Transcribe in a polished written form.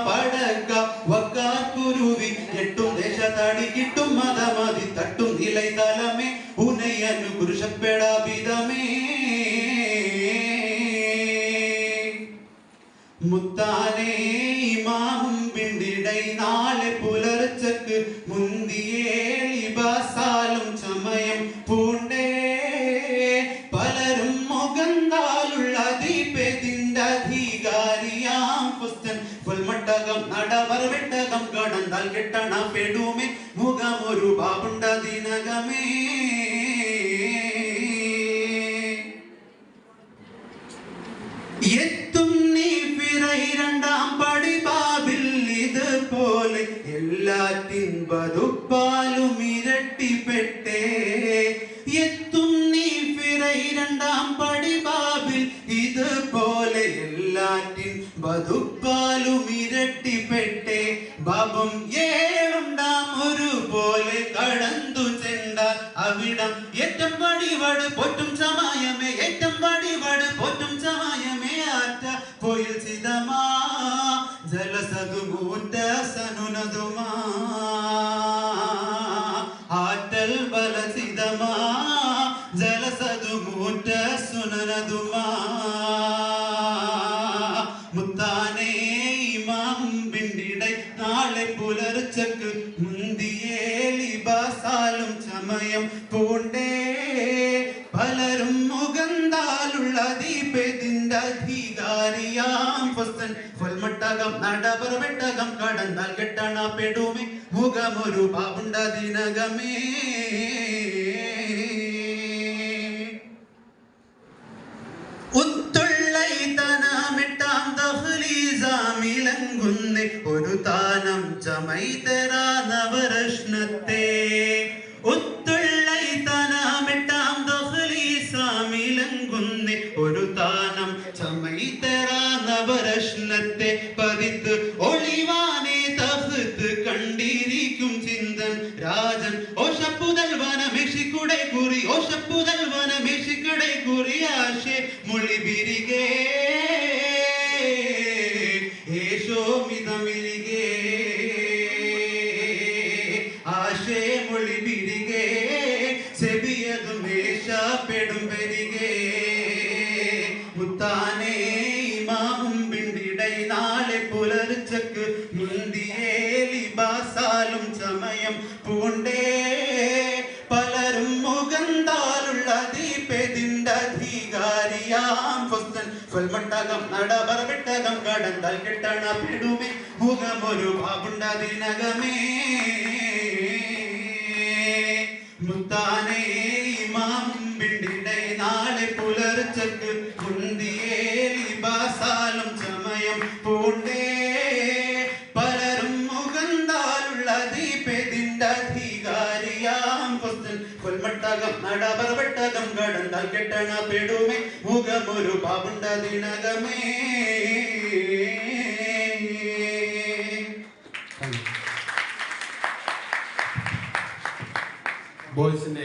പടക്ക വക്കാർക്കുരുവി എട്ടും ദേശത്തടി കിട്ടും മതമതി തട്ടും നിലൈ തലമേ ഉനെ അനുപുരുഷപ്പെടാപിതമേ മുത്താനേ ഇമാമും പിണ്ടിടൈ നാളെ പുലർച്ചക്ക് മുന്തിയേ ലിബാസാലും ചമയം പൂണ്ടേ പലരും മുഖന്താലുള്ള ദീപത്തിന്റെ അധികാരിയാം പുസ്തൻ പുൽമട്ടകം നടവരവെട്ടകം കടന്താൽ കെട്ടണ പെടുമേ മുഖമൊരു ബാബുണ്ട ദിനകമേ എത്തും നീ രണ്ടാം പടി ബാബിൽ ഇതുപോലെ എല്ലാറ്റിൻ ബതുപ്പാലും ഇരട്ടിപ്പെട്ടേ എത്തും നീ രണ്ടാം പടി ബാബിൽ ഇതുപോലെ എല്ലാറ്റിൻ ബതുപ്പാലും ഇരട്ടിപ്പെട്ടേ ബാബം ഏഴുണ്ടാം ഒരുപോലെ കടന്നു ചെന്നാൽ അവിടം ഏറ്റം വടിവട് പൊറ്റും സമയമേ ഏറ്റം വടിവട് പൊറ്റും സമയമേ ആറ്റ പോയിൽ ചിതമാ ജലസതുമൂറ്റ സനുനതുമാ ആറ്റൽ ബലസിതമാ ജലസതുമൂറ്റ സുനനതുമാ മുത്താനേ ഇമാം പിണ്ടിടൈ നാളെ പുലർച്ചക്ക് മുന്തിയേ ലിബാസാലും ചമയം പൂണ്ടേ പലരും മുഖന്താലുള്ള ദീപത്തിന്റെ അധികാരിയാം ഫസ്തൻ ഫൽമട്ടകം നടപറവെട്ടകം കടന്നാൽ കെട്ടണ പെടുമേ മുഖമൊരു ബാബുണ്ട ദിനകമേ ഉത്തുള്ളൈതനമിട്ടാം ദഹ്ലീസാമിലങ്കുന്നേ ഒരു താനം ചമൈതരാ നവരശ്നത്തെ ഉത്തുള്ളൈതനമിട്ടാം ദഹ്ലീസാമിലങ്കുന്നേ ഒരു താനം ചമൈതരാ നവരശ്നത്തെ പതിത്ത് ഒളിവാനെ തഹത്ത് കണ്ടിരിക്കും ചിന്തൻ രാജൻ ഓഷപ്പുതൽ വനമേഷിക്കുടൈ കുറി ഓഷപ്പുതൽ വനമേഷിക്കുടൈ കുറി ആശേ മൊഴി ബിരികേ ഏഷോമിതമിരികേ ആശേ മൊഴി ബിരികേ സെബിയതും ഏഷപ്പെടും പെരികേ മുത്താനേ ഇമാമും പിണ്ടിടൈ നാളെ പുലർച്ചക്ക് മുന്തിയേ ലിബാസാലും ചമയം പൂണ്ടേ പലരും മുഖന്താലുള്ള ദീപത്തിന്റെ അധികാരിയാം ഫസ്തൻ ഫൽമട്ടകം നടവരവെട്ടകം കടന്താൽ കെട്ടണ പെടുമേ മുഖമൊരു ബാബുണ്ട ദിനകമേ മുത്താനേ ഇമാം പിണ്ടിടൈ നാളെ പുലർച്ചക്ക് മുന്തിയേ ലിബാസാലും ചമയം പൂണ്ടേ പലരും മുഖന്താലുള്ള ദീപത്തിന്റെ അധികാരിയാം ഫസ്തൻ ഫൽമട്ടകം നടവരവെട്ടകം കടന്താൽ കെട്ടണ പെടുമേ മുഖമൊരു ബാബുണ്ട ദിനകമേ ബോയ്സിന്റെ